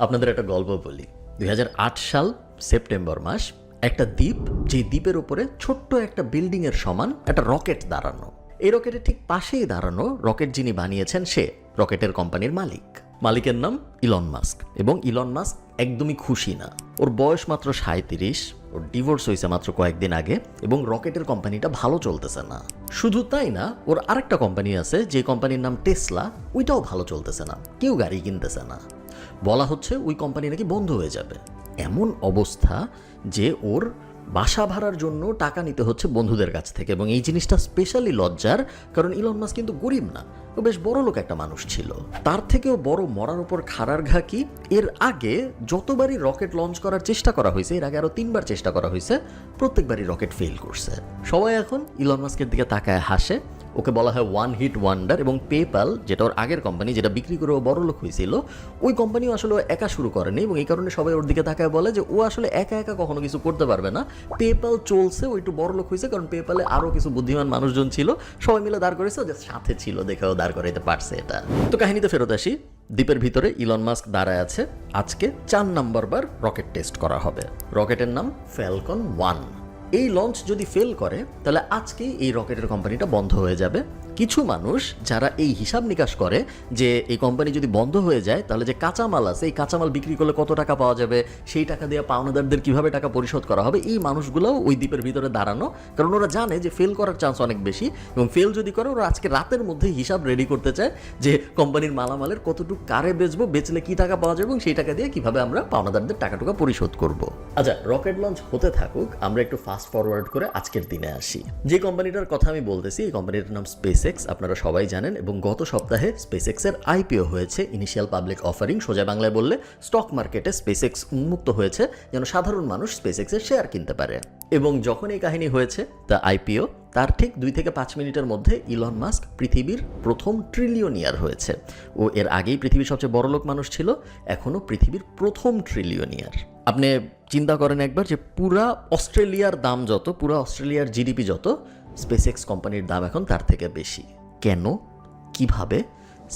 আপনাদের একটা গল্প বলি। 2008 সাল সেপ্টেম্বর মাস, একটা দ্বীপ, যে দ্বীপের উপরে ছোট্ট একটা বিল্ডিংয়ের সমান একটা রকেট দাঁড়ানো। এই রকেটের ঠিক পাশেই দাঁড়ানো রকেট যিনি বানিয়েছেন সে রকেটের কোম্পানির মালিক। মালিকের নাম ইলন মাস্ক, এবং ইলন মাস্ক একদমই খুশি না। ওর বয়স মাত্র 37, ওর ডিভোর্স হয়েছে মাত্র কয়েকদিন আগে, এবং রকেটের কোম্পানিটা ভালো চলতেছে না। শুধু তাই না, ওর আরেকটা কোম্পানি আছে যে কোম্পানির নাম টেসলা, ওইটাও ভালো চলতেছে না, কেউ গাড়ি কিনতেছে না। বলা হচ্ছে ওই কোম্পানি নাকি বন্ধ হয়ে যাবে। এমন অবস্থা যে ওর বাসা ভাড়ার জন্য টাকা নিতে হচ্ছে বন্ধুদের কাছ থেকে, এবং এই জিনিসটা স্পেশালি লজ্জার, কারণ ইলন মাস্ক কিন্তু গরিব না, ও বেশ বড় লোক একটা মানুষ ছিল। তার থেকেও বড় মরার উপর খাড়ার ঘা কি, এর আগে যতবারই রকেট লঞ্চ করার চেষ্টা করা হয়েছে, এর আগে আরো 3বার চেষ্টা করা হয়েছে, প্রত্যেকবারই রকেট ফেল করছে। সবাই এখন ইলন মাস্কের দিকে তাকায় হাসে। ওকে বলা হয় ওয়ান হিট ওয়ান্ডার, এবং পেপ্যাল, যেটা ওর আগের কোম্পানি, যেটা বিক্রি করে ও বড় লোক হয়েছিল, ওই কোম্পানিও আসলে ও একা শুরু করেনি, এবং এই কারণে সবাই ওর দিকে তাকায় বলে যে ও আসলে একা একা কখনো কিছু করতে পারবে না। পেপ্যাল চলছে, ও একটু বড় লোক হয়েছে কারণ পেপ্যালে আরও কিছু বুদ্ধিমান মানুষজন ছিল, সবাই মিলে দাঁড় করেছে, ও যে সাথে ছিল দেখে ও দাঁড় করাইতে পারছে এটা। তো কাহিনীতে ফেরত আসি। দ্বীপের ভিতরে ইলন মাস্ক দাঁড়ায় আছে। আজকে 4 নম্বর বার রকেট টেস্ট করা হবে। রকেটের নাম ফ্যালকন 1। এই লঞ্চ যদি ফেল করে তাহলে আজকেই এই রকেটের কোম্পানিটা বন্ধ হয়ে যাবে। কিছু মানুষ যারা এই হিসাব নিকাশ করে যে এই কোম্পানি যদি বন্ধ হয়ে যায় তাহলে যে কাঁচামাল আছে, এই কাঁচামাল বিক্রি করলে কত টাকা পাওয়া যাবে, সেই টাকা দিয়ে পাওনাদারদের কিভাবে টাকা পরিশোধ করা হবে, এই মানুষগুলোও ওই দ্বীপের ভিতরে দাঁড়ানো, কারণ ওরা জানে যে ফেল করার চান্স অনেক বেশি, এবং ফেল যদি করে ওরা আজকে রাতের মধ্যে হিসাব রেডি করতে চায় যে কোম্পানির মালামালের কতটুকু কারে বেচবো, বেচলে কি টাকা পাওয়া যাবে, এবং সেই টাকা দিয়ে কিভাবে আমরা পাওনাদারদের টাকা পরিশোধ করব। আচ্ছা, রকেট লঞ্চ হতে থাকুক, আমরা একটু ফাস্ট ফরওয়ার্ড করে আজকের দিনে আসি। যে কোম্পানিটার কথা আমি বলতেছি, এই কোম্পানিটার নাম SpaceX, আপনারা সবাই জানেন, এবং গত সপ্তাহে SpaceX এর IPO হয়েছে, ইনিশিয়াল পাবলিক অফারিং। সোজা বাংলায় বললে স্টক মার্কেটে SpaceX উন্মুক্ত হয়েছে যেন সাধারণ মানুষ SpaceX এর শেয়ার কিনতে পারে। এবং যখন এই কাহিনী হয়েছে, তা IPO, তার ঠিক 2 থেকে 5 মিনিটের মধ্যে ইলন মাস্ক পৃথিবীর প্রথম ট্রিলিয়নিয়ার হয়েছে। ও এর আগেই পৃথিবীর সবচেয়ে বড় লোক মানুষ ছিল, এখনও পৃথিবীর প্রথম ট্রিলিয়নিয়ার। আপনি চিন্তা করেন একবার যে পুরা অস্ট্রেলিয়ার দাম যত, পুরা অস্ট্রেলিয়ার জিডিপি যত, SpaceX কোম্পানির দাম এখন তার থেকে বেশি। কেন, কিভাবে,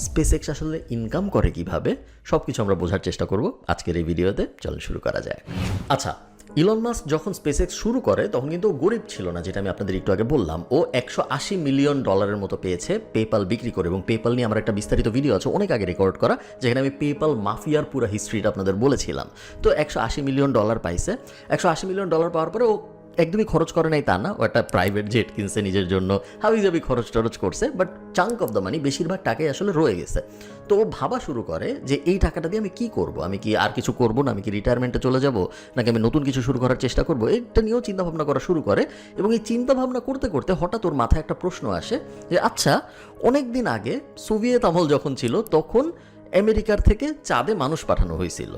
SpaceX আসলে ইনকাম করে কিভাবে, সব কিছু আমরা বোঝার চেষ্টা করব আজকের এই ভিডিওতে। চলুন শুরু করা যায়। আচ্ছা, ইলন মাস্ক যখন SpaceX শুরু করে তখন কিন্তু ও গরিব ছিল না, যেটা আমি আপনাদের একটু আগে বললাম। ও $180 মিলিয়ন মতো পেয়েছে পেপ্যাল বিক্রি করে, এবং পেপ্যাল নিয়ে আমার একটা বিস্তারিত ভিডিও আছে অনেক আগে রেকর্ড করা, যেখানে আমি পেপ্যাল মাফিয়ার পুরো হিস্ট্রিটা আপনাদের বলেছিলাম। তো $180 মিলিয়ন পাইছে। $180 মিলিয়ন পাওয়ার পরে ও একদমই খরচ করে নাই তা না, ও একটা প্রাইভেট জেট কিনছে নিজের জন্য, হাবিজাবি খরচ টরচ করছে, but chunk of the money, বেশিরভাগ টাকাই আসলে রয়ে গেছে। তো ও ভাবা শুরু করে যে এই টাকাটা দিয়ে আমি কি করব, আমি কি আর কিছু করব না, আমি কি রিটায়ারমেন্টে চলে যাব, নাকি আমি নতুন কিছু শুরু করার চেষ্টা করব, এটা নিয়েও চিন্তাভাবনা করা শুরু করে। এবং এই চিন্তাভাবনা করতে করতে হঠাৎ ওর মাথায় একটা প্রশ্ন আসে যে আচ্ছা, অনেক দিন আগে সোভিয়েত আমল যখন ছিল তখন আমেরিকার থেকে চাঁদে মানুষ পাঠানো হয়েছিল,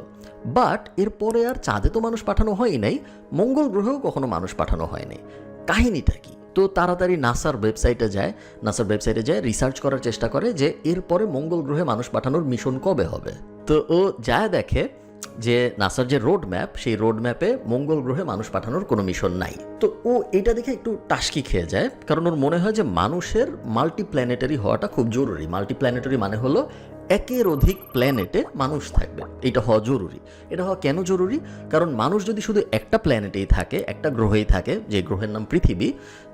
বাট এরপরে আর চাঁদে তো মানুষ পাঠানো হয় নাই, মঙ্গল গ্রহেও কখনো মানুষ পাঠানো হয়নি। কাহিনীটা কি? তো তাড়াতাড়ি নাসার ওয়েবসাইটে যায় রিসার্চ করার চেষ্টা করে যে এরপরে মঙ্গল গ্রহে মানুষ পাঠানোর মিশন কবে হবে। তো ও যায় দেখে যে নাসার যে রোড ম্যাপ, সেই রোড ম্যাপে মঙ্গল গ্রহে মানুষ পাঠানোর কোনো মিশন নাই। তো ও এটা দেখে একটু টাসকি খেয়ে যায়, কারণ ওর মনে হয় যে মানুষের মাল্টিপ্ল্যানেটারি হওয়াটা খুব জরুরি। মাল্টিপ্ল্যানেটারি মানে হলো একের অধিক প্ল্যানেটে মানুষ থাকবে, এটা হওয়া জরুরি। এটা হওয়া কেন জরুরি? কারণ মানুষ যদি শুধু একটা প্ল্যানেটেই থাকে, একটা গ্রহেই থাকে, যে গ্রহের নাম পৃথিবী,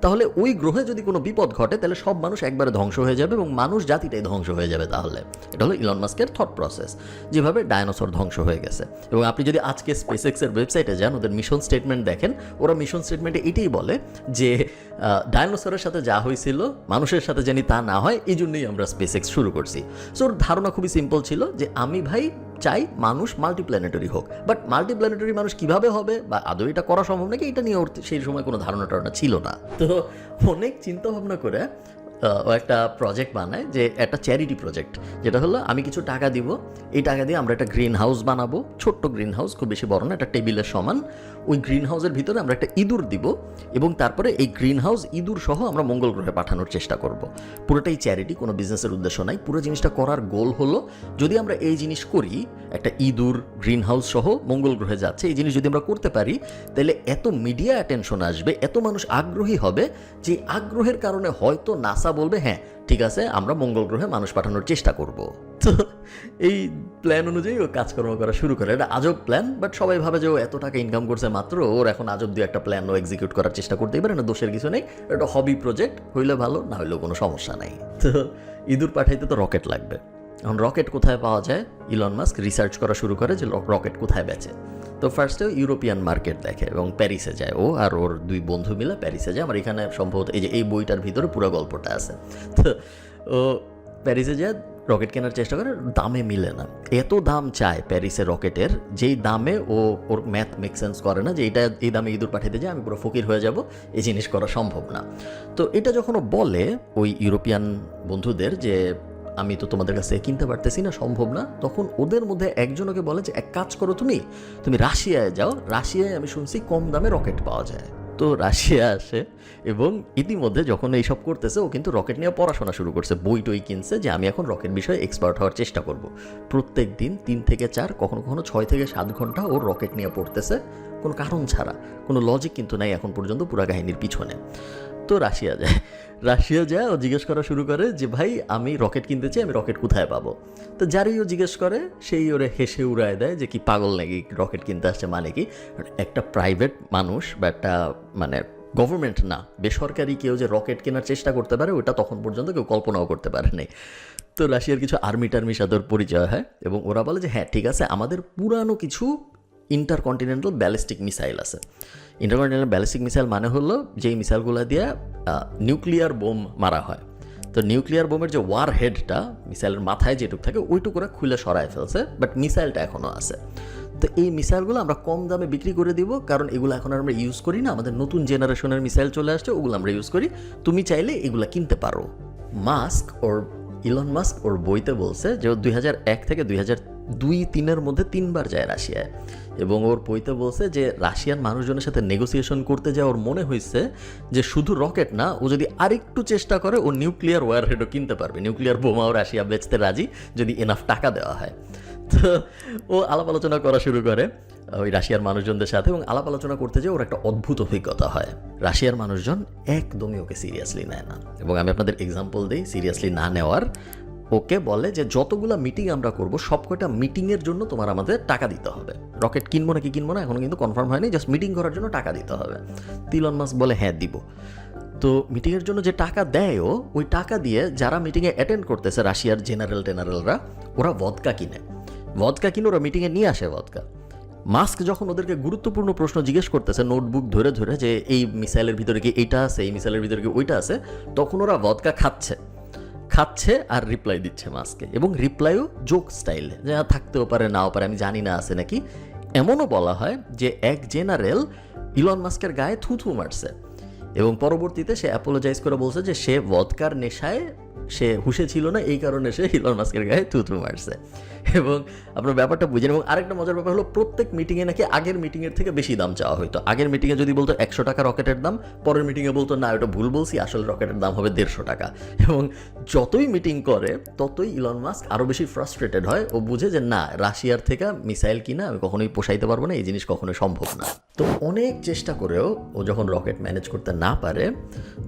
তাহলে ওই গ্রহে যদি কোনো বিপদ ঘটে তাহলে সব মানুষ একবারে ধ্বংস হয়ে যাবে, এবং মানুষ জাতিটাই ধ্বংস হয়ে যাবে। তাহলে এটা হলো ইলন মাস্কের থট প্রসেস, যেভাবে ডায়নোসর ধ্বংস হয়ে গেছে। এবং আপনি যদি আজকে SpaceX এর ওয়েবসাইটে যান, ওদের মিশন স্টেটমেন্ট দেখেন, ওরা মিশন স্টেটমেন্টে এটাই বলে যে ডায়নোসরের সাথে যা হয়েছিল মানুষের সাথে জানি তা না হয়, এই জন্যই আমরা SpaceX শুরু করছি। সো ওর ধারণা খুবই সিম্পল ছিল যে আমি ভাই চাই মানুষ মাল্টিপ্ল্যানেটারি হোক, বাট মাল্টিপ্ল্যানেটারি মানুষ কিভাবে হবে বা আদৌ এটা করা সম্ভব নাকি, এটা নিয়ে ওর সেই সময় কোনো ধারণা ছিল না। তো অনেক চিন্তা ভাবনা করে ও একটা প্রজেক্ট বানায়, যে একটা চ্যারিটি প্রজেক্ট, যেটা হলো আমি কিছু টাকা দিব, এই টাকা দিয়ে আমরা একটা গ্রিন হাউস বানাবো, ছোট্ট গ্রিন হাউস, খুব বেশি বড় না, একটা টেবিলের সমান। ওই গ্রিন হাউসের ভিতরে আমরা একটা ইঁদুর দিব, এবং তারপরে এই গ্রিন হাউস ইঁদুর সহ আমরা মঙ্গল গ্রহে পাঠানোর চেষ্টা করব। পুরোটাই চ্যারিটি, কোনো বিজনেসের উদ্দেশ্য নাই। পুরো জিনিসটা করার গোল হলো যদি আমরা এই জিনিস করি, একটা ইঁদুর গ্রিন হাউস সহ মঙ্গল গ্রহে যাচ্ছে, এই জিনিস যদি আমরা করতে পারি তাহলে এত মিডিয়া অ্যাটেনশন আসবে, এত মানুষ আগ্রহী হবে, যে আগ্রহের কারণে হয়তো নাসা নাসা বলবে হ্যাঁ ঠিক আছে আমরা মঙ্গল গ্রহে মানুষ পাঠানোর চেষ্টা করব। তো এই প্ল্যান অনুযায়ী ও কাজকর্ম করা শুরু করে। এটা আজব প্ল্যান, বাট সবাই ভাবে যে ও এত টাকা ইনকাম করছে মাত্র, ওর এখন আজব দিয়ে একটা প্ল্যান ও এক্সিকিউট করার চেষ্টা করতেই পারে না, দোষের কিছু নেই। এটা হবি প্রজেক্ট, হইলে ভালো, না হইলেও কোনো সমস্যা নাই। তো ইঁদুর পাঠাইতে তো রকেট লাগবে। এখন রকেট কোথায় পাওয়া যায়, ইলন মাস্ক রিসার্চ করা শুরু করে যে রকেট কোথায় বেচে। তো ফার্স্টে ইউরোপিয়ান মার্কেট দেখে এবং প্যারিসে যায়। ও আর ওর দুই বন্ধু মিলে প্যারিসে যায়। আমার এখানে সম্ভবত এই যে এই বইটার ভিতরে পুরো গল্পটা আছে। তো ও প্যারিসে যায় রকেট কেনার চেষ্টা করে, দামে মিলে না। এত দাম চায় প্যারিসে রকেটের, যেই দামে ওর ম্যাথ মেক সেন্স করে না যে এই দামে ইঁদুর পাঠাতে যায় আমি পুরো ফকির হয়ে যাব, এই জিনিস করা সম্ভব না। তো এটা যখন ও বলে ওই ইউরোপিয়ান বন্ধুদের যে আমি তো তোমাদের কাছে কিনতে পারতেছি না, সম্ভব না, তখন ওদের মধ্যে একজন ওকে বলে যে এক কাজ করো, তুমি রাশিয়ায় যাও, রাশিয়ায় আমি শুনছি কম দামে রকেট পাওয়া যায়। তো রাশিয়া আসে এবং ইতিমধ্যে যখন এইসব করতেছে ও কিন্তু রকেট নিয়ে পড়াশোনা শুরু করছে, বই টই কিনছে যে আমি এখন রকেট বিষয়ে এক্সপার্ট হওয়ার চেষ্টা করব। প্রত্যেক দিন 3 থেকে 4 কখনো কখনো 6 থেকে 7 ঘন্টা ও রকেট নিয়ে পড়তেছে, কোনো কারণ ছাড়া, কোনো লজিক কিন্তু নাই এখন পর্যন্ত পুরো কাহিনীর পিছনে। তো রাশিয়া যায় ও জিজ্ঞেস করা শুরু করে যে ভাই আমি রকেট কিনতে চাই, আমি রকেট কোথায় পাবো। তো যারই ও জিজ্ঞেস করে সেই ওরে হেসে উড়ায় দেয় যে কি পাগল নাকি, রকেট কিনতে আসছে মানে কি। একটা প্রাইভেট মানুষ বা একটা মানে গভর্নমেন্ট না, বেসরকারি কেউ যে রকেট কেনার চেষ্টা করতে পারে ওটা তখন পর্যন্ত কেউ কল্পনাও করতে পারে নাই। তো রাশিয়ার কিছু আর্মি টার্মি সাথে পরিচয় হয় এবং ওরা বলে যে হ্যাঁ ঠিক আছে আমাদের পুরানো কিছু ইন্টারকন্টিনেন্টাল ব্যালিস্টিক মিসাইল আছে। ইন্টারকন্টিনেন্টাল ব্যালিস্টিক মিসাইল মানে হলো যেই মিসাইলগুলো দিয়ে নিউক্লিয়ার বোম মারা হয়। তো নিউক্লিয়ার বোমের যে ওয়ার হেডটা মিসাইলের মাথায় যেটুকু থাকে ওইটুকুরা খুলে সরায় ফেলছে, বাট মিসাইলটা এখনও আছে। তো এই মিসাইলগুলো আমরা কম দামে বিক্রি করে দিব, কারণ এগুলো এখন আমরা ইউজ করি না, আমাদের নতুন জেনারেশনের মিসাইল চলে আসছে, ওগুলো আমরা ইউজ করি, তুমি চাইলে এগুলো কিনতে পারো। ইলন মাস্ক ওর বইতে বলছে যে ও 2001 থেকে 2002-3 মধ্যে 3বার যায় রাশিয়ায়, এবং ওর বইতে বলছে যে রাশিয়ান মানুষজনের সাথে নেগোসিয়েশন করতে যায় ওর মনে হয়েছে যে শুধু রকেট না, ও যদি আরেকটু চেষ্টা করে ও নিউক্লিয়ার ওয়ারহেডও কিনতে পারবে, নিউক্লিয়ার বোমাও রাশিয়া বেচতে রাজি যদি এনাফ টাকা দেওয়া হয়। তো ও আলাপ আলোচনা করা শুরু করে ওই রাশিয়ার মানুষজনদের সাথে, এবং আলাপ আলোচনা করতে যেয়ে ওর একটা অদ্ভুত অভিজ্ঞতা হয়। রাশিয়ার মানুষজন একদমই ওকে সিরিয়াসলি নেয় না, এবং আমি আপনাদের এক্সাম্পল দিই সিরিয়াসলি না নেওয়ার। ওকে বলে যে যতগুলো মিটিং আমরা করব সবকটা মিটিংয়ের জন্য তোমার আমাদের টাকা দিতে হবে। রকেট কিনবো নাকি কিনবো না এখনো কিন্তু কনফার্ম হয়নি, জাস্ট মিটিং করার জন্য টাকা দিতে হবে। ইলন মাস্ক বলে হ্যাঁ দিব। তো মিটিংয়ের জন্য যে টাকা দেয়ও, ওই টাকা দিয়ে যারা মিটিংয়ে অ্যাটেন্ড করতেছে রাশিয়ার জেনারেলরা ওরা ভদকা কিনে ওরা মিটিংয়ে নিয়ে আসে ভদকা। মাস্ক যখন ওদেরকে গুরুত্বপূর্ণ প্রশ্ন জিজ্ঞেস করতেছে নোটবুক ধরে ধরে যে এই মিসাইলের ভিতরে কি এইটা আছে, এই মিসাইলের ভিতরে কি ওইটা আছে, তখন ওরা ভদকা খাচ্ছে আর রিপ্লাই দিচ্ছে মাস্কে, এবং রিপ্লাইও জোক স্টাইলে, যে থাকতেও পারে নাও পারে আমি জানি না আছে নাকি। এমনও বলা হয় যে এক জেনারেল ইলন মাস্কের গায়ে থুথু মারছে, এবং পরবর্তীতে সে অ্যাপোলোজাইজ করে বলছে যে সে ভদকার নেশায় সে হুশে ছিল না, এই কারণে সে ইলন মাস্কের গায়ে থুথু মারছে। এবং আপনার ব্যাপারটা বুঝেন। এবং আরেকটা মজার ব্যাপার হলো প্রত্যেক মিটিংয়ে নাকি আগের মিটিংয়ের থেকে বেশি দাম চাওয়া হতো। আগের মিটিংয়ে যদি বলতো 100 টাকা রকেটের দাম, পরের মিটিংয়ে বলতো না ওটা ভুল বলছি, আসলে রকেটের দাম হবে 150 টাকা। এবং যতই মিটিং করে ততই ইলন মাস্ক আরও বেশি ফ্রাস্ট্রেটেড হয়। ও বুঝে যে না, রাশিয়ার থেকে মিসাইল কিনা আমি কখনোই পোষাইতে পারবো না, এই জিনিস কখনোই সম্ভব না। তো অনেক চেষ্টা করেও ও যখন রকেট ম্যানেজ করতে না পারে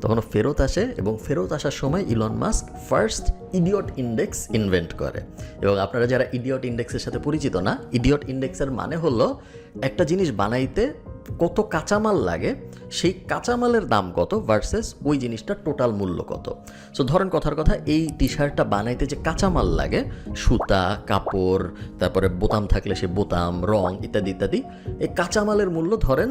তখন ফেরত আসে, এবং ফেরত আসার সময় Elon Musk first idiot index invent করে। এবং আপনারা যারা ইডিয়ট ইন্ডেক্সের সাথে পরিচিত না, ইডিয়ট ইন্ডেক্সের মানে হলো একটা জিনিস বানাইতে কত কাঁচামাল লাগে, সেই কাঁচামালের দাম কত ভার্সেস ওই জিনিসটার টোটাল মূল্য কত। সো ধরেন কথার কথা, এই টি শার্টটা বানাইতে যে কাঁচামাল লাগে, সুতা, কাপড়, তারপরে বোতাম থাকলে সে বোতাম, রং ইত্যাদি ইত্যাদি, এই কাঁচামালের মূল্য ধরেন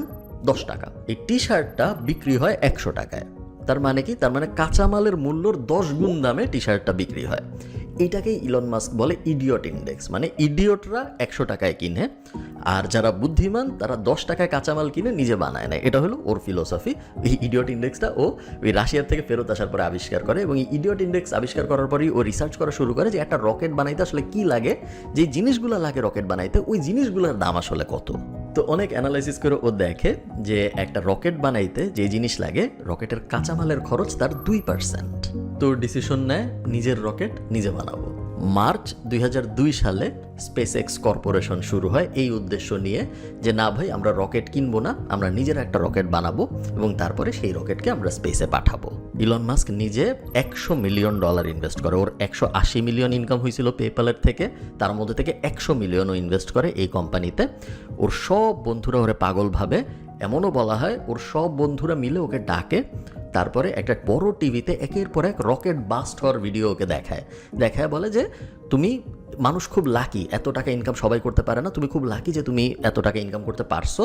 10 টাকা। এই টি শার্টটা বিক্রি হয় 100 টাকায়। তার মানে কি? তার মানে কাঁচামালের মূল্যর 10 গুণ দামে টি শার্টটা বিক্রি হয়। এইটাকেই ইলন মাস্ক বলে ইডিয়ট ইন্ডেক্স। মানে ইডিয়টরা 100 টাকায় কিনে, আর যারা বুদ্ধিমান তারা 10 টাকায় কাঁচামাল কিনে নিজে বানায় নেয়। এটা হলো ওর ফিলোসফি। এই ইডিয়ট ইন্ডেক্সটা ও ওই রাশিয়ার থেকে ফেরত আসার পরে আবিষ্কার করে, এবং এই ইডিয়ট ইন্ডেক্স আবিষ্কার করার পরেই ও রিসার্চ করা শুরু করে যে একটা রকেট বানাইতে আসলে কি লাগে, যে জিনিসগুলো লাগে রকেট বানাইতে ওই জিনিসগুলোর দাম আসলে কত। তো অনেক অ্যানালাইসিস করে ও দেখে যে একটা রকেট বানাইতে যে জিনিস লাগে রকেটের কাঁচামালের খরচ তার 2%। তো ডিসিশন নেয় নিজের রকেট নিজে বানাবো। মার্চ 2002 সালে স্পেস এক্স কর্পোরেশন শুরু হয় এই উদ্দেশ্য নিয়ে যে না ভাই আমরা রকেট কিনবো না, আমরা নিজেরা একটা রকেট বানাবো এবং তারপরে সেই রকেটকে আমরা স্পেসে পাঠাবো। ইলন মাস্ক নিজে $100 মিলিয়ন ইনভেস্ট করে। ওর 180 মিলিয়ন ইনকাম হয়েছিল পেপ্যালের থেকে, তার মধ্যে থেকে 100 মিলিয়নও ইনভেস্ট করে এই কোম্পানিতে। ওর সব বন্ধুরা ওরে পাগল ভাবে, এমনও বলা হয় ওর সব বন্ধুরা মিলে ওকে ডাকে, তারপরে একটা বড় টিভিতে একের পর এক রকেট বাস্ট হওয়ার ভিডিও ওকে দেখায় বলে যে তুমি মানুষ খুব লাকি, এত টাকা ইনকাম সবাই করতে পারে না, তুমি খুব লাকি যে তুমি এত টাকা ইনকাম করতে পারছো,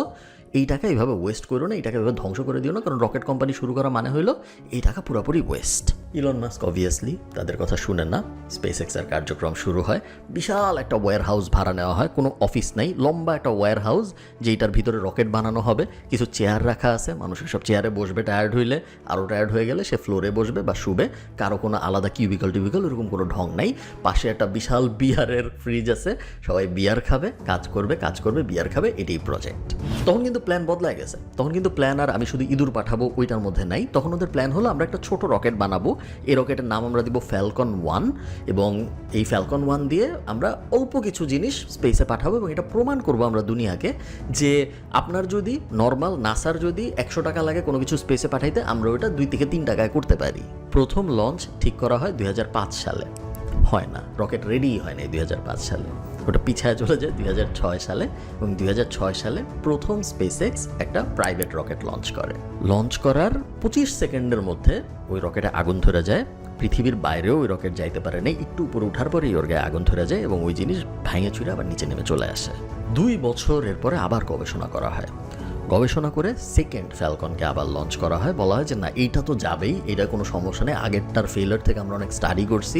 এই টাকা এইভাবে ওয়েস্ট করো না, এই টাকা এইভাবে ধ্বংস করে দিও না, কারণ রকেট কোম্পানি শুরু করা মানে হইলো এই টাকা পুরোপুরি ওয়েস্ট। ইলন মাস্ক অবভিয়াসলি তাদের কথা শুনে না। স্পেস এক্সের কার্যক্রম শুরু হয়, বিশাল একটা ওয়্যার হাউস ভাড়া নেওয়া হয়, কোনো অফিস নাই, লম্বা একটা ওয়্যার হাউস যেটার ভিতরে রকেট বানানো হবে, কিছু চেয়ার রাখা আছে, মানুষ সব চেয়ারে বসবে, টায়ার্ড হইলে আরও টায়ার্ড হয়ে গেলে সে ফ্লোরে বসবে বা শুবে, কারো কোনো আলাদা কিউবিকল এরকম কোনো ঢং নাই। পাশে একটা বিশাল বিয়ারের ফ্রিজ আছে, সবাই বিয়ার খাবে, কাজ করবে বিয়ার খাবে, এটাই প্রজেক্ট। তখন কিন্তু প্ল্যান বদলায় গেছে, তখন কিন্তু প্ল্যান আর আমি শুধু ইঁদুর পাঠাবো ওইটার মধ্যে নাই, তখন ওদের প্ল্যান হলো আমরা একটা ছোট রকেট বানাবো, এই রকেটের নাম আমরা দিব ফ্যালকন 1 এবং এই ফ্যালকন 1 দিয়ে আমরা অল্প কিছু জিনিস স্পেসে পাঠাবো এবং এটা প্রমাণ করবো আমরা দুনিয়াকে যে আপনার যদি নর্মাল নাসার যদি 100 টাকা লাগে কোনো কিছু স্পেসে পাঠাইতে, আমরা ওটা 2 থেকে 3 টাকায় করতে পারি। প্রথম লঞ্চ ঠিক করা হয় 2005 সালে, হয় না, রকেট রেডি হয় না 2005 সালে, ওটা পিছায় চলে যায় 2006 সালে এবং 2006 সালে প্রথম স্পেস এক্স একটা প্রাইভেট রকেট লঞ্চ করে। লঞ্চ করার 25 সেকেন্ডের মধ্যে ওই রকেটে আগুন ধরে যায়, পৃথিবীর বাইরেও ওই রকেট যাইতে পারে না, একটু উপরে ওঠার পরেই ওর গায়ে আগুন ধরে যায় এবং ওই জিনিস ভেঙে ছুঁড়ে আবার নিচে নেমে চলে আসে। 2 বছর এরপরে আবার গবেষণা করা হয়, গবেষণা করে সেকেন্ড ফ্যালকনকে আবার লঞ্চ করা হয়, বলা হয় যে না এইটা তো যাবেই, এটা কোনো সমস্যা নেই, আগেরটার ফেলার থেকে আমরা অনেক স্টাডি করছি,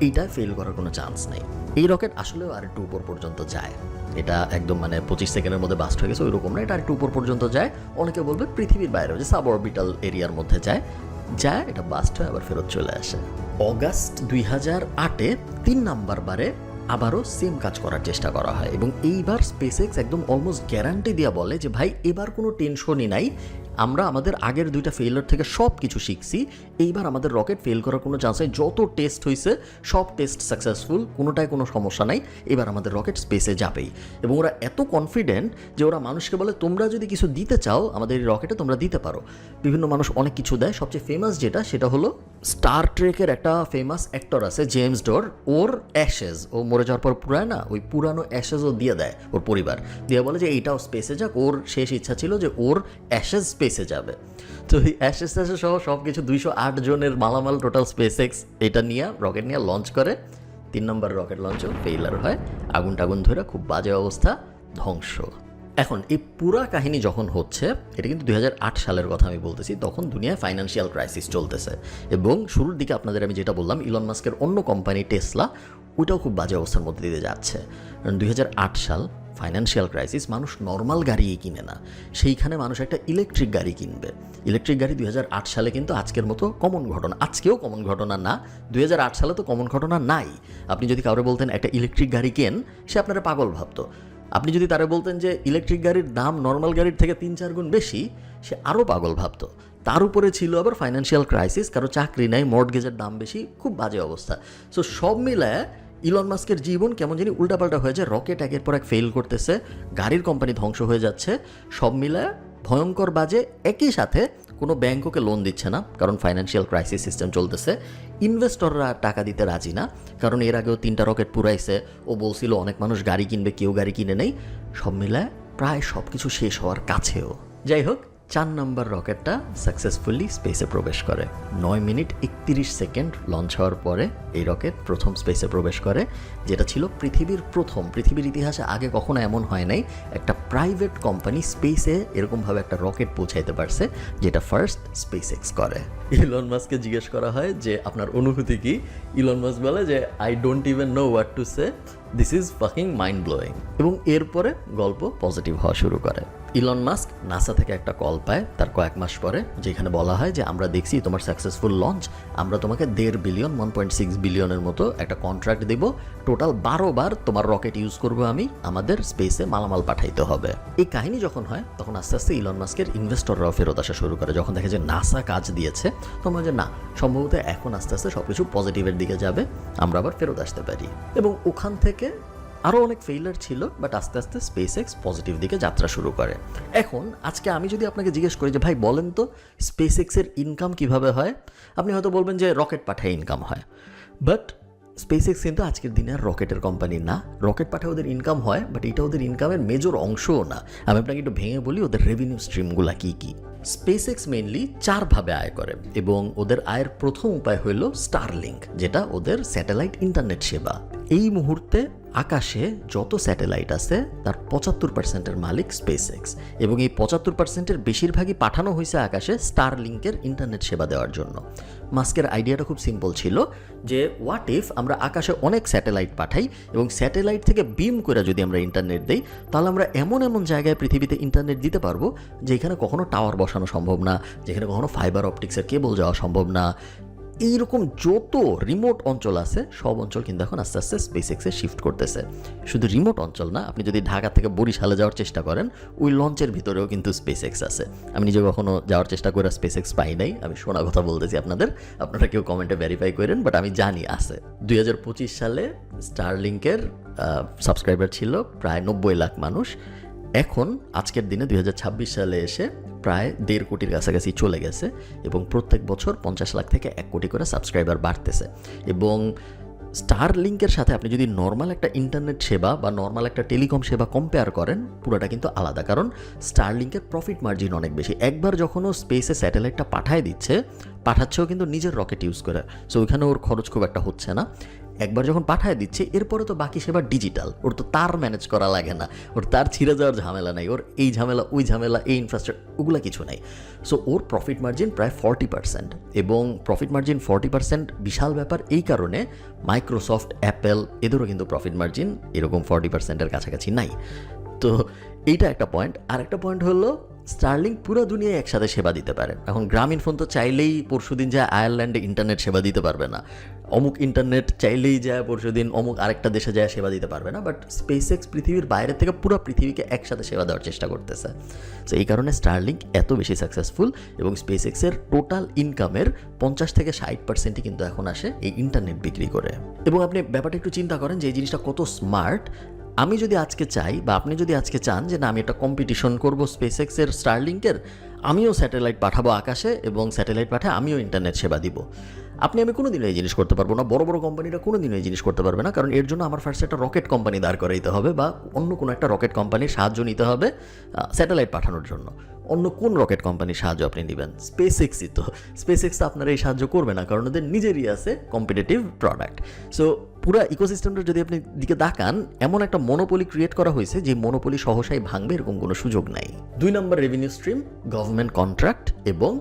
এইটা ফেল করার কোনো চান্স নেই। এই রকেট আসলেও আর একটু উপর পর্যন্ত যায়, এটা একদম মানে 25 সেকেন্ডের মধ্যে বাস্ট হয়ে গেছে ওই রকম না, এটা আরেকটু উপর পর্যন্ত যায়, অনেকে বলবে পৃথিবীর বাইরেও যে সাবঅরবিটাল এরিয়ার মধ্যে যায়, এটা বাস্ট হয়ে আবার ফেরত চলে আসে। অগাস্ট 2008-এ 3 নাম্বার বারে আবারও সেম কাজ করার চেষ্টা করা হয় এবং এইবার স্পেস এক্স একদম অলমোস্ট গ্যারান্টি দিয়ে বলে যে ভাই এবার কোনো টেনশনই নাই, আমরা আমাদের আগের 2টা ফেইলার থেকে সব কিছু শিখছি, এইবার আমাদের রকেট ফেল করার কোনো চান্স নেই, যত টেস্ট হয়েছে সব টেস্ট সাকসেসফুল, কোনোটায় কোনো সমস্যা নাই, এবার আমাদের রকেট স্পেসে যাবেই। এবং ওরা এত কনফিডেন্ট যে ওরা মানুষকে বলে তোমরা যদি কিছু দিতে চাও আমাদের এই রকেটে তোমরা দিতে পারো। বিভিন্ন মানুষ অনেক কিছু দেয়, সবচেয়ে ফেমাস সেটা হলো স্টার ট্রেকের একটা ফেমাস অ্যাক্টর আছে জেমস ডোর, ওর অ্যাশেজ, ও মরে যাওয়ার পর পুরায় না, ওই পুরানো অ্যাশেজও দিয়ে দেয় ওর পরিবার, দিয়ে বলে যে এইটাও স্পেসে যাক, ওর শেষ ইচ্ছা ছিল যে ওর অ্যাশেজ স্পেসে যাবে। তো এই অ্যাশেজ সহ সব কিছু 208 জনের মালামাল টোটাল স্পেস এক্স এটা নিয়ে রকেট নিয়ে লঞ্চ করে। 3 নম্বর রকেট লঞ্চও ফেইলার হয়, আগুন ধরে খুব বাজে অবস্থা, ধ্বংস। এখন এই পুরা কাহিনী যখন হচ্ছে, এটা কিন্তু 2008 সালের কথা আমি বলতেছি, তখন দুনিয়ায় ফাইন্যান্সিয়াল ক্রাইসিস চলতেছে এবং শুরুর দিকে আপনাদের আমি যেটা বললাম ইলন মাস্কের অন্য কোম্পানি টেসলা, ওইটাও খুব বাজে অবস্থার মধ্যে দিয়ে যাচ্ছে। 2008 সাল, ফাইন্যান্সিয়াল ক্রাইসিস, মানুষ নর্মাল গাড়িই কিনে না, সেইখানে মানুষ একটা ইলেকট্রিক গাড়ি কিনবে। ইলেকট্রিক গাড়ি 2008 সালে কিন্তু আজকের মতো কমন ঘটনা, আজকেও কমন ঘটনা না, 2008 সালে তো কমন ঘটনা নাই। আপনি যদি কাউরে বলতেন একটা ইলেকট্রিক গাড়ি কেন, সে আপনারা পাগল ভাবতো। আপনি যদি তারা বলতেন যে ইলেকট্রিক গাড়ির দাম নর্মাল গাড়ির থেকে 3-4 গুণ বেশি, সে আরও পাগল ভাবতো। তার উপরে ছিল আবার ফাইন্যান্সিয়াল ক্রাইসিস, কারো চাকরি নাই, মর্টগেজের দাম বেশি, খুব বাজে অবস্থা। সো সব মিলায় ইলন মাস্কের জীবন কেমন জানি উল্টাপাল্টা হয়ে যায়, রকেট একের পর এক ফেল করতেছে, গাড়ির কোম্পানি ধ্বংস হয়ে যাচ্ছে, সব মিলায় ভয়ঙ্কর বাজে। একই সাথে কোনো ব্যাংক ওকে লোন দিচ্ছে না, কারণ ফাইন্যান্সিয়াল ক্রাইসিস সিস্টেম চলতেছে। ইনভেস্টররা টাকা দিতে রাজি না, কারণ এর আগেও 3টা রকেট পুরাইছে, ও বলছিল অনেক মানুষ গাড়ি কিনবে, কেউ গাড়ি কিনে নেই। সব মিলায় প্রায় সব কিছু শেষ হওয়ার কাছেও। যাই হোক, 4 নম্বর রকেটটা সাকসেসফুলি স্পেসে প্রবেশ করে। 9 মিনিট 31 সেকেন্ড লঞ্চ হওয়ার পরে এই রকেট প্রথম স্পেসে প্রবেশ করে, যেটা ছিল পৃথিবীর প্রথম, পৃথিবীর ইতিহাসে আগে কখনো এমন হয় নাই একটা প্রাইভেট কোম্পানি স্পেসে এরকমভাবে একটা রকেট পৌঁছাইতে পারছে, যেটা ফার্স্ট স্পেস এক্স করে। ইলন মাস্ককে জিজ্ঞেস করা হয় যে আপনার অনুভূতি কি, ইলন মাস্ক বলে যে I don't even know what to say, this is fucking mind blowing. এবং এরপরে গল্প পজিটিভ হওয়া শুরু করে। ইলন মাস্ক নাসা থেকে একটা কল পায় তার কয়েক মাস পরে, যেখানে বলা হয় যে আমরা দেখছি তোমার সাকসেসফুল লঞ্চ, আমরা তোমাকে 1.5 বিলিয়ন 1.6 বিলিয়নের মতো একটা কন্ট্রাক্ট দেব, টোটাল 12 বার তোমার রকেট ইউজ করবো আমি, আমাদের স্পেসে মালামাল পাঠাইতে হবে। এই কাহিনী যখন হয় তখন আস্তে আস্তে ইলন মাস্কের ইনভেস্টররাও ফেরত আসা শুরু করে। যখন দেখে যে নাসা কাজ দিয়েছে তখন যে না, সম্ভবত এখন আস্তে আস্তে সবকিছু পজিটিভের দিকে যাবে, আমরা আবার ফেরত আসতে পারি। এবং ওখান থেকে আরও অনেক ফেইলার ছিল, বাট আস্তে আস্তে স্পেস এক্স পজিটিভ দিকে যাত্রা শুরু করে। এখন আজকে আমি যদি আপনাকে জিজ্ঞেস করি যে ভাই বলেন তো স্পেস এক্সের ইনকাম কীভাবে হয়, আপনি হয়তো বলবেন যে রকেট পাঠায় ইনকাম হয়। বাট স্পেস এক্স কিন্তু আজকের দিনে আর রকেটের কোম্পানি না। রকেট পাঠায় ওদের ইনকাম হয়, বাট এটা ওদের ইনকামের মেজর অংশও না। আমি আপনাকে একটু ভেঙে বলি ওদের রেভিনিউ স্ট্রিমগুলো কী কী। স্পেস এক্স মেইনলি 4 ভাবে আয় করে, এবং ওদের আয়ের প্রথম উপায় হলো স্টারলিংক, যেটা ওদের স্যাটেলাইট ইন্টারনেট সেবা। এই মুহূর্তে আকাশে যত স্যাটেলাইট আছে তার 75%-এর মালিক স্পেস এক্স, এবং এই 75%-এর বেশিরভাগই পাঠানো হয়েছে আকাশে স্টারলিংকের ইন্টারনেট সেবা দেওয়ার জন্য। মাস্কের আইডিয়াটা খুব সিম্পল ছিল যে হোয়াট ইফ আমরা আকাশে অনেক স্যাটেলাইট পাঠাই এবং স্যাটেলাইট থেকে বিম করে যদি আমরা ইন্টারনেট দেই, তাহলে আমরা এমন এমন জায়গায় পৃথিবীতে ইন্টারনেট দিতে পারবো যেখানে কখনো টাওয়ার বসানো সম্ভব না, যেখানে কখনো ফাইবার অপটিক্সের কেবল যাওয়া সম্ভব না। এইরকম যত রিমোট অঞ্চল আছে সব অঞ্চল কিন্তু এখন আস্তে আস্তে স্পেস এক্সে শিফট করতেছে। শুধু রিমোট অঞ্চল না, আপনি যদি ঢাকা থেকে বরিশালে যাওয়ার চেষ্টা করেন ওই লঞ্চের ভিতরেও কিন্তু স্পেস এক্স আছে। আমি নিজে কখনো যাওয়ার চেষ্টা করে স্পেস এক্স পাই নাই, আমি শোনা কথা বলতেছি আপনাদের, আপনারা কেউ কমেন্টে ভেরিফাই করেন, বাট আমি জানি আছে। 2025 সালে স্টারলিংকের সাবস্ক্রাইবার ছিল প্রায় 90 লাখ মানুষ। এখন আজকের দিনে 2026 সালে এসে প্রায় 1.5 কোটির কাছাকাছি চলে গেছে, এবং প্রত্যেক বছর 50 লাখ থেকে 1 কোটি করে সাবস্ক্রাইবার বাড়তেছে। এবং স্টারলিংকের সাথে আপনি যদি নর্মাল একটা ইন্টারনেট সেবা বা নর্মাল একটা টেলিকম সেবা কম্পেয়ার করেন, পুরোটা কিন্তু আলাদা, কারণ স্টারলিংকের প্রফিট মার্জিন অনেক বেশি। একবার যখন ও স্পেসে স্যাটেলাইটটা পাঠাচ্ছেও কিন্তু নিজের রকেট ইউজ করে, সো ওইখানে ওর খরচ খুব একটা হচ্ছে না। একবার যখন পাঠায় দিচ্ছে এরপরে তো বাকি সেবা ডিজিটাল, ওর তো তার ম্যানেজ করা লাগে না, ওর তার ছিঁড়ে যাওয়ার ঝামেলা নাই, ওর এই ঝামেলা ওই ঝামেলা, এই ইনফ্রাস্ট্রাকচার ওগুলো কিছু নাই। সো ওর প্রফিট মার্জিন প্রায় 40%, এবং প্রফিট মার্জিন 40% বিশাল ব্যাপার এই কারণে মাইক্রোসফট, অ্যাপেল এদেরও কিন্তু প্রফিট মার্জিন এরকম 40%-এর কাছাকাছি নাই। তো এইটা একটা পয়েন্ট। আর একটা পয়েন্ট হলো স্টারলিংক পুরো দুনিয়ায় একসাথে সেবা দিতে পারে। এখন গ্রামীণফোন তো চাইলেই পরশুদিন যায় আয়ারল্যান্ডে ইন্টারনেট সেবা দিতে পারবে না, অমুক ইন্টারনেট চাইলেই যায় পরশুদিন অমুক আরেকটা দেশে যায় সেবা দিতে পারবে না, বাট স্পেস এক্স পৃথিবীর বাইরে থেকে পুরো পৃথিবীকে একসাথে সেবা দেওয়ার চেষ্টা করতেছে। তো এই কারণে স্টারলিংক এত বেশি সাকসেসফুল, এবং স্পেস এক্সের টোটাল ইনকামের 50-60% কিন্তু এখন আসে এই ইন্টারনেট বিক্রি করে। এবং আপনি ব্যাপারটা একটু চিন্তা করেন যে এই জিনিসটা কত স্মার্ট। আমি যদি আজকে চাই বা আপনি যদি আজকে চান যে না আমি একটা কম্পিটিশন করবো স্পেস এক্সের স্টারলিংকের, আমিও স্যাটেলাইট পাঠাবো আকাশে এবং স্যাটেলাইট পাঠায় আমিও ইন্টারনেট সেবা দিব, আমি কোনোদিনও এই জিনিস করতে পারবো না। বড় বড় কোম্পানিরা কোনোদিনও এই জিনিস করতে পারবে না, কারণ এর জন্য আমার ফার্স্ট একটা রকেট কোম্পানি দাঁড় করাইতে হবে বা অন্য কোনো একটা রকেট কোম্পানির সাহায্য নিতে হবে স্যাটেলাইট পাঠানোর জন্য। অন্য কোন রকেট কোম্পানির সাহায্য আপনি নেবেন? স্পেস এক্সই তো। স্পেস এক্স তো আপনারা এই সাহায্য করবে না, কারণ ওদের নিজেরই আছে কম্পিটিটিভ প্রোডাক্ট। সো পুরো ইকোসিস্টেমটার যদি আপনি দিকে তাকান, এমন একটা মনোপলি ক্রিয়েট করা হয়েছে যে মনোপলি সহসাই ভাঙবে এরকম কোনো সুযোগ নাই। 2 নম্বর রেভিনিউ স্ট্রিম গভর্নমেন্ট কন্ট্রাক্ট, এবং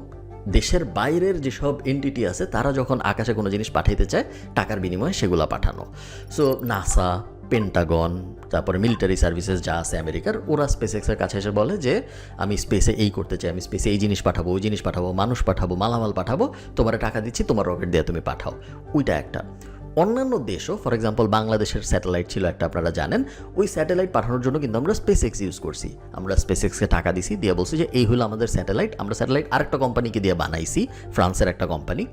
দেশের বাইরের যেসব এন্টিটি আছে তারা যখন আকাশে কোনো জিনিস পাঠাইতে চায় টাকার বিনিময়ে সেগুলো পাঠানো। সো নাসা, পেন্টাগন, তারপরে মিলিটারি সার্ভিসেস যা আছে আমেরিকার, ওরা স্পেস এক্সের কাছে এসে বলে যে আমি স্পেসে এই করতে চাই, আমি স্পেসে এই জিনিস পাঠাবো, ওই জিনিস পাঠাবো, মানুষ পাঠাবো, মালামাল পাঠাবো, তোমার টাকা দিচ্ছি, তোমার রকেট দিয়ে তুমি পাঠাও। ওইটা একটা। অন্যান্য দেশও, ফর এক্সাম্পল বাংলাদেশের স্যাটেলাইট ছিল একটা, আপনারা জানেন, ওই স্যাটেলাইট পাঠানোর জন্য কিন্তু আমরা স্পেস এক্স ইউজ করছি। আমরা স্পেস এক্সকে টাকা দিছি, দিয়ে বলছি যে এই হলো আমাদের স্যাটেলাইট। আমরা স্যাটেলাইট আরেকটা কোম্পানিকে দিয়ে বানাইছি, ফ্রান্সের একটা কোম্পানি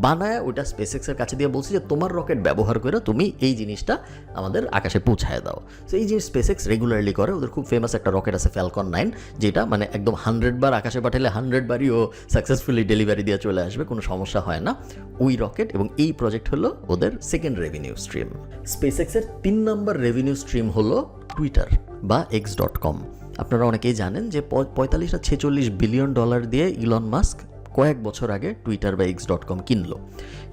বানায় ওইটা স্পেস এক্সের কাছে দিয়ে বলছি যে তোমার রকেট ব্যবহার করে তুমি এই জিনিসটা আমাদের আকাশে পৌঁছায় দাও। সো এই জিনিস স্পেস এক্স রেগুলারলি করে। ওদের খুব ফেমাস একটা রকেট আছে ফ্যালকন 9, যেটা মানে একদম 100 বার আকাশে পাঠালে 100 বারই ও সাকসেসফুলি ডেলিভারি দিয়ে চলে আসবে, কোনো সমস্যা হয় না। ওই রকেট এবং এই প্রজেক্ট হলো ওদের সেকেন্ড রেভিনিউ স্ট্রিম। স্পেস এক্সের 3 নম্বর রেভিনিউ স্ট্রিম হলো টুইটার বা x.com। আপনারা অনেকেই জানেন যে 45-46 বিলিয়ন ডলার দিয়ে ইলন মাস্ক কয়েক বছর আগে টুইটার বা x.com কিনলো,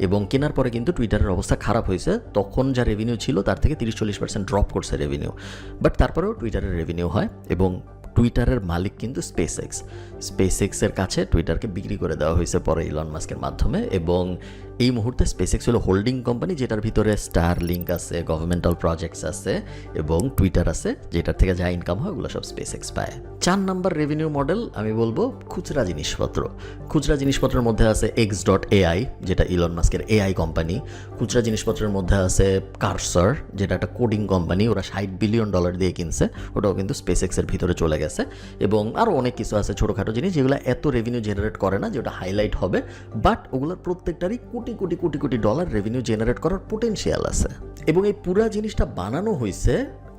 এবং কেনার পরে কিন্তু টুইটারের অবস্থা খারাপ হয়েছে। তখন যা রেভিনিউ ছিল তার থেকে 30-40% ড্রপ করছে রেভিনিউ, বাট তারপরেও টুইটারের রেভিনিউ হয়। এবং টুইটারের মালিক কিন্তু স্পেস এক্সের কাছে টুইটারকে বিক্রি করে দেওয়া হয়েছে পরে ইলন মাস্কের মাধ্যমে। এবং এই মুহূর্তে স্পেসএক্স হলো হোল্ডিং কোম্পানি, যেটার ভিতরে স্টারলিংক আছে, গভর্নমেন্টাল প্রজেক্টস আছে এবং টুইটার আছে, যেটার থেকে যা ইনকাম হয় ওগুলো সব স্পেসএক্স পায়। 4 নাম্বার রেভিনিউ মডেল আমি বলবো খুচরা জিনিসপত্র। খুচরা জিনিসপত্রের মধ্যে আছে X.AI, যেটা ইলন মাস্কের এআই কোম্পানি। খুচরা জিনিসপত্রের মধ্যে আছে কারসার, যেটা একটা কোডিং কোম্পানি, ওরা $60 বিলিয়ন দিয়ে কিনছে, ওটাও কিন্তু স্পেসএক্সের ভিতরে চলে গেছে। এবং আরও অনেক কিছু আছে ছোটোখাটো জিনিস যেগুলো এত রেভিনিউ জেনারেট করে না, যেটা হাইলাইট হবে, বাট ওগুলোর প্রত্যেকটারই crore crore crore crore dollar revenue generate করার পোটেনশিয়াল আছে। এবং এই পুরা জিনিসটা বানানো হয়েছে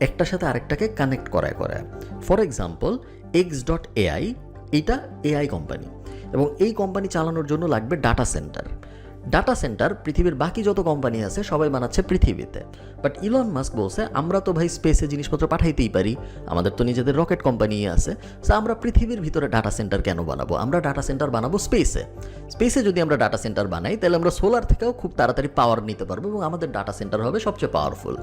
একটার সাথে আরেকটাকে কানেক্ট করায়। ফর এক্সাম্পল X.AI, এইটা এআই কোম্পানি, এবং এই কোম্পানি চালানোর জন্য লাগবে ডাটা সেন্টার। ডাটা সেন্টার পৃথিবীর বাকি যত কোম্পানি আছে সবাই বানাচ্ছে পৃথিবীতে, বাট ইলন মাস্ক বলছে আমরা তো ভাই স্পেসে জিনিসপত্র পাঠাইতেই পারি, আমাদের তো নিজেদের রকেট কোম্পানি আছে, সো আমরা পৃথিবীর ভিতরে ডাটা সেন্টার কেন বানাবো, আমরা ডাটা সেন্টার বানাবো স্পেসে যদি আমরা ডাটা সেন্টার বানাই তাহলে আমরা সোলার থেকেও খুব তাড়াতাড়ি পাওয়ার নিতে পারবো এবং আমাদের ডাটা সেন্টার হবে সবচেয়ে পাওয়ারফুল।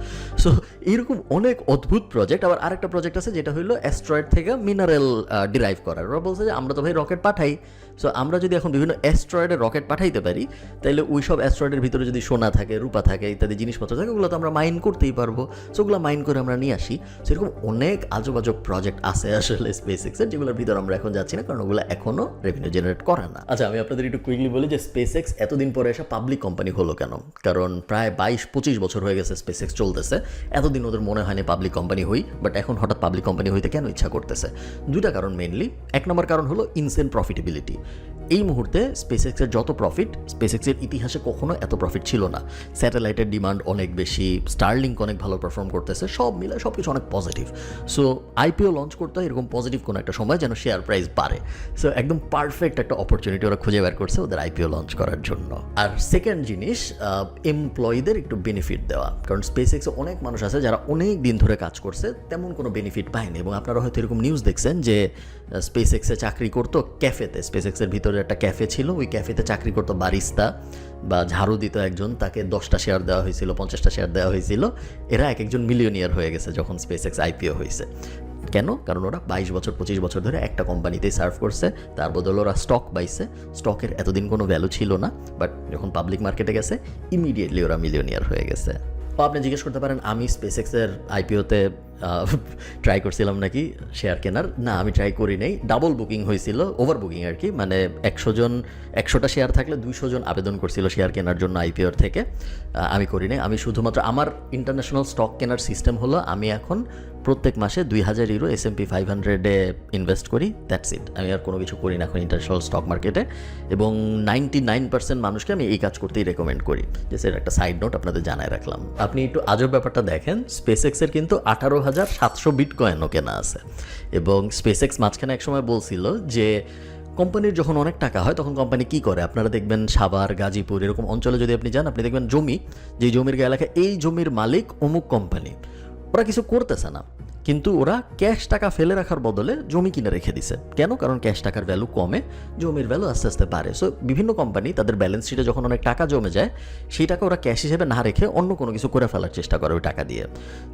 সো এরকম অনেক অদ্ভুত প্রজেক্ট। আবার আরেকটা প্রজেক্ট আছে যেটা হলো অ্যাস্ট্রয়েড থেকে মিনারেল ডিরাইভ করার। ওরা বলছে যে আমরা তো ভাই রকেট পাঠাই, সো আমরা যদি এখন বিভিন্ন অ্যাস্ট্রয়েডে রকেট পাঠাইতে পারি তাহলে ওই সব অ্যাস্ট্রয়েডের ভিতরে যদি সোনা থাকে, রূপা থাকে, ইত্যাদি জিনিসপত্র থাকে, ওগুলো তো আমরা মাইন করতেই পারবো। সো ওগুলো মাইন করে আমরা নিয়ে আসি। সেরকম অনেক আজব আজব প্রজেক্ট আছে আসলে স্পেসএক্সের, যেগুলোর ভিতরে আমরা এখন যাচ্ছি না, কারণ ওগুলো এখনও রেভিনিউ জেনারেট করে না। আচ্ছা, আমি আপনাদের একটু কুইকলি বলি যে স্পেসএক্স এতদিন পরে এসে পাবলিক কোম্পানি হলো কেন। কারণ প্রায় 22-25 বছর হয়ে গেছে স্পেসএক্স চলতেছে, এতদিন ওদের মনে হয়নি পাবলিক কোম্পানি হই, বাট এখন হঠাৎ পাবলিক কোম্পানি হইতে কেন ইচ্ছা করতেছে? দুইটা কারণ মেইনলি। 1 নম্বর কারণ হলো ইনসেন প্রফিটেবিলিটি। এই মুহূর্তে স্পেসএক্সের যত প্রফিট, স্পেসএক্সের ইতিহাসে কখনো এত প্রফিট ছিল না। স্যাটেলাইটের ডিমান্ড অনেক বেশি, স্টারলিংক অনেক ভালো পারফর্ম করতেছে, সব মিলে সব কিছু অনেক পজিটিভ। সো আইপিও লঞ্চ করতে হয় এরকম পজিটিভ কোনো একটা সময় যেন শেয়ার প্রাইস বাড়ে। সো একদম পারফেক্ট একটা অপরচুনিটি ওরা খুঁজে বের করছে ওদের আইপিও লঞ্চ করার জন্য। আর সেকেন্ড জিনিস, এমপ্লয়ীদের একটু বেনিফিট দেওয়া। কারণ স্পেসএক্সে অনেক মানুষ আছে যারা অনেক দিন ধরে কাজ করছে, তেমন কোনো বেনিফিট পায়নি। এবং আপনারা হয়তো এরকম নিউজ দেখছেন যে স্পেসএক্সে চাকরি করতো ক্যাফেতে, স্পেসএক্সের ভিতরে একটা ক্যাফে ছিল, ওই ক্যাফেতে চাকরি করতো বারিস্তা বা ঝাড়ু দিত একজন, তাকে 10টা শেয়ার দেওয়া হয়েছিল, 50টা শেয়ার দেওয়া হয়েছিল। এরা এক একজন মিলিয়নিয়ার হয়ে গেছে যখন স্পেসএক্স আইপিও হয়েছে। কেন? কারণ ওরা 22 বছর 25 বছর ধরে একটা কোম্পানিতেই সার্ভ করছে, তার বদলে ওরা স্টক পাইছে। স্টকের এতদিন কোনো ভ্যালু ছিল না, বাট যখন পাবলিক মার্কেটে গেছে ইমিডিয়েটলি ওরা মিলিয়নিয়ার হয়ে গেছে। আপনি জিজ্ঞেস করতে পারেন আমি স্পেসএক্সের আইপিওতে ট্রাই করছিলাম নাকি শেয়ার কেনার। না, আমি ট্রাই করি নাই। ডাবল বুকিং হয়েছিল, ওভার বুকিং আর কি, মানে 100টা শেয়ার থাকলে 200 জন আবেদন করছিল শেয়ার কেনার জন্য আইপিওর থেকে। আমি করি নাই। আমি শুধুমাত্র আমার ইন্টারন্যাশনাল স্টক কেনার সিস্টেম হলো আমি এখন প্রত্যেক মাসে 2000 ইউরো S&P 500-এ ইনভেস্ট করি, দ্যাটস ইট। আমি আর কোনো কিছু করি না এখন ইন্টারন্যাশনাল স্টক মার্কেটে। এবং 99% মানুষকে আমি এই কাজ করতেই রেকমেন্ড করি। যে সেটা একটা সাইড নোট আপনাদের জানায় রাখলাম। আপনি একটু আজব ব্যাপারটা দেখেন, স্পেসএক্সের কিন্তু 18,700 বিটকয়েনও কেনা আছে। এবং স্পেসএক্স মাঝখানে একসময় বলছিল যে কোম্পানির যখন অনেক টাকা হয় তখন কোম্পানি কি করে, আপনারা দেখবেন সাভার, গাজীপুর এরকম অঞ্চলে যদি আপনি যান, আপনি দেখবেন জমি, যে জমির গায়ে লেখা এই জমির মালিক অমুক কোম্পানি। ওরা কিছু করতেছে না, কিন্তু ওরা ক্যাশ টাকা ফেলে রাখার বদলে জমি কিনে রেখে দিছে। কেন? কারণ ক্যাশ টাকার ভ্যালু কমে, জমির ভ্যালু আস্তে আস্তে বাড়ে। সো বিভিন্ন কোম্পানি তাদের ব্যালেন্স শিটে যখন অনেক টাকা জমে যায়, সেই টাকা ওরা ক্যাশ হিসেবে না রেখে অন্য কোনো কিছু করে ফেলার চেষ্টা করে ওই টাকা দিয়ে।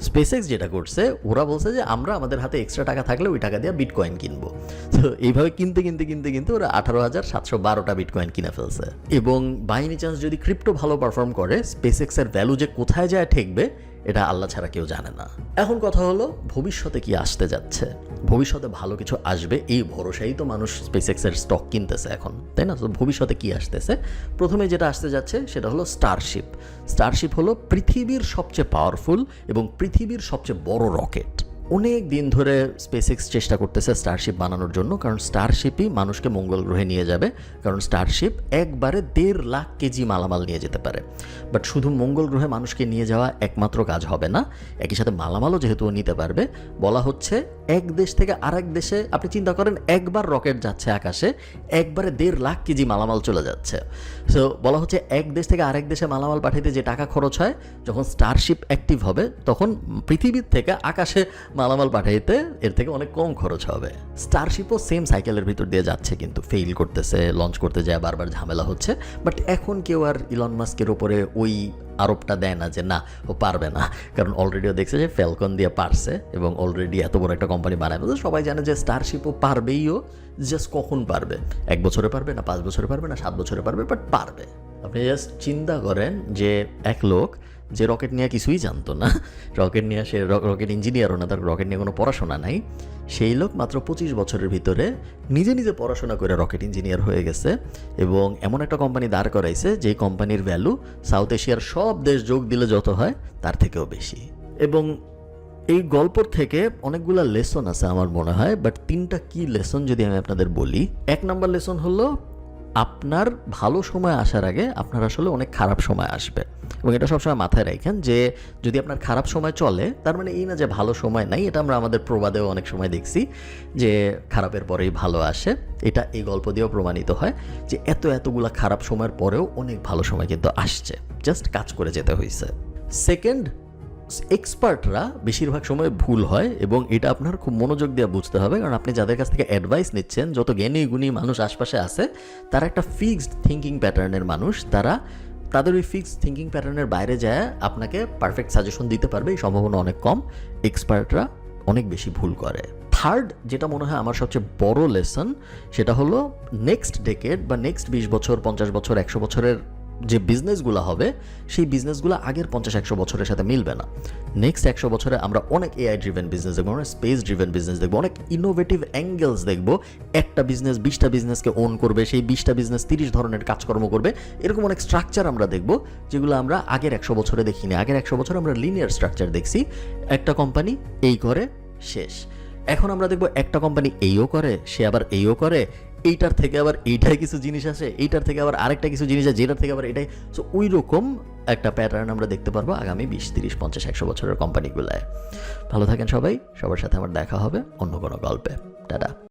স্পেসএক্স যেটা করছে, ওরা বলছে যে আমরা আমাদের হাতে এক্সট্রা টাকা থাকলে ওই টাকা দিয়ে বিটকয়েন কিনবো। তো এইভাবে কিনতে ওরা 18,712টা বিটকয়েন কিনে ফেলছে। এবং বাই এনি চান্স যদি ক্রিপ্টো ভালো পারফর্ম করে, স্পেসএক্সের ভ্যালু যে কোথায় যায় ঠেকবে এটা আল্লাহ ছাড়া কেউ জানে না। এখন কথা হলো ভবিষ্যতে কি আসতে যাচ্ছে। ভবিষ্যতে ভালো কিছু আসবে এই ভরসাই তো মানুষ স্পেসএক্সের স্টক কিনতেছে এখন, তাই না? তো ভবিষ্যতে কি আসতেছে? প্রথমে যেটা আসতে যাচ্ছে সেটা হলো স্টারশিপ। স্টারশিপ হলো পৃথিবীর সবচেয়ে পাওয়ারফুল এবং পৃথিবীর সবচেয়ে বড় রকেট। অনেক দিন ধরে স্পেসএক্স চেষ্টা করতেছে স্টারশিপ বানানোর জন্য, কারণ স্টারশিপই মানুষকে মঙ্গল গ্রহে নিয়ে যাবে। কারণ স্টারশিপ একবারে 1.5 লাখ কেজি মালামাল নিয়ে যেতে পারে। বাট শুধু মঙ্গল গ্রহে মানুষকে নিয়ে যাওয়া একমাত্র কাজ হবে না, একই সাথে মালামালও যেহেতু নিতে পারবে, বলা হচ্ছে এক দেশ থেকে আরেক দেশে, আপনি চিন্তা করেন একবার রকেট যাচ্ছে আকাশে, একবারে 1.5 লাখ কেজি মালামাল চলে যাচ্ছে। সো বলা হচ্ছে এক দেশ থেকে আরেক দেশে মালামাল পাঠাইতে যে টাকা খরচ হয়, যখন স্টারশিপ অ্যাক্টিভ হবে তখন পৃথিবীর থেকে আকাশে মালামাল পাঠাইতে এর থেকে অনেক কম খরচ হবে। স্টারশিপও সেম সাইকেলের ভিতর দিয়ে যাচ্ছে, কিন্তু ফেইল করতেছে, লঞ্চ করতে যায় বারবার ঝামেলা হচ্ছে। বাট এখন কেউ আর ইলন মাস্কের উপরে ওই আরোপটা দেয় না যে না ও পারবে না, কারণ অলরেডিও দেখছে যে ফ্যালকন দিয়ে পারছে এবং অলরেডি এত বড় একটা কোম্পানি বানায়। সবাই জানে যে স্টারশিপও পারবেইও, জাস্ট কখন পারবে, 1 বছরে পারবে না, 5 বছরে পারবে না, 7 বছরে পারবে, বাট পারবে। আপনি জাস্ট চিন্তা করেন যে এক লোক যে রকেট নিয়ে কিছুই জানতো না, রকেট নিয়ে সে রকেট ইঞ্জিনিয়ারও না, তার রকেট নিয়ে কোনো পড়াশোনা নাই, সেই লোক মাত্র 25 বছরের ভিতরে নিজে নিজে পড়াশোনা করে রকেট ইঞ্জিনিয়ার হয়ে গেছে এবং এমন একটা কোম্পানি দাঁড় করাইছে যেই কোম্পানির ভ্যালু সাউথ এশিয়ার সব দেশ যোগ দিলে যত হয় তার থেকেও বেশি। এবং এই গল্পর থেকে অনেকগুলো লেসন আছে আমার মনে হয়, বাট 3টা কি লেসন যদি আমি আপনাদের বলি। 1 নম্বর লেসন হলো আপনার ভালো সময় আসার আগে আপনার আসলে অনেক খারাপ সময় আসবে, এবং এটা সবসময় মাথায় রাখেন যে যদি আপনার খারাপ সময় চলে তার মানে এই না যে ভালো সময় নাই। এটা আমরা আমাদের প্রবাদেও অনেক সময় দেখছি যে খারাপের পরেই ভালো আসে। এটা এই গল্প দিয়েও প্রমাণিত হয় যে এতগুলা খারাপ সময়ের পরেও অনেক ভালো সময় কিন্তু আসছে, জাস্ট কাজ করে যেতে হয়েছে। সেকেন্ড, এক্সপার্টরা বেশিরভাগ সময় ভুল হয় এবং এটা আপনার খুব মনোযোগ দিয়ে বুঝতে হবে, কারণ আপনি যাদের কাছ থেকে অ্যাডভাইস নিচ্ছেন, যত জ্ঞানী গুণী মানুষ আশপাশে আছে তারা একটা ফিক্সড থিঙ্কিং প্যাটার্নের মানুষ, তাদের ওই ফিক্সড থিঙ্কিং প্যাটার্নের বাইরে যায় আপনাকে পারফেক্ট সাজেশন দিতে পারবে এই সম্ভাবনা অনেক কম। এক্সপার্টরা অনেক বেশি ভুল করে। থার্ড, যেটা মনে হয় আমার সবচেয়ে বড় লেসন, সেটা হলো নেক্সট ডেকেড বা নেক্সট 20 বছর 50 বছর 100 বছরের যে বিজনেসগুলো হবে সেই বিজনেসগুলো আগের 50-100 বছরের সাথে মিলবে না। নেক্সট 100 বছরে আমরা অনেক এআই ড্রিভেন বিজনেস দেখবো, অনেক স্পেস ড্রিভেন বিজনেস দেখবো, অনেক ইনোভেটিভ অ্যাঙ্গেলস দেখবো। একটা বিজনেস 20টা বিজনেসকে ওন করবে, সেই 20টা বিজনেস 30 ধরনের কাজকর্ম করবে, এরকম অনেক স্ট্রাকচার আমরা দেখবো যেগুলো আমরা আগের 100 বছরে দেখিনি। আগের 100 বছরে আমরা লিনিয়ার স্ট্রাকচার দেখছি, একটা কোম্পানি এই করে শেষ। এখন আমরা দেখবো একটা কোম্পানি এইও করে, সে আবার এইও করে, এইটার থেকে আবার এইটাই কিছু জিনিস আসে, এইটার থেকে আবার আরেকটা কিছু জিনিস আছে, যেটার থেকে আবার এটাই। সো ওই রকম একটা প্যাটার্ন আমরা দেখতে পারবো আগামী 20, 30, 50, 100 বছরের কোম্পানিগুলায়। ভালো থাকেন সবাই, সবার সাথে আমার দেখা হবে অন্য কোনো গল্পে। টাটা।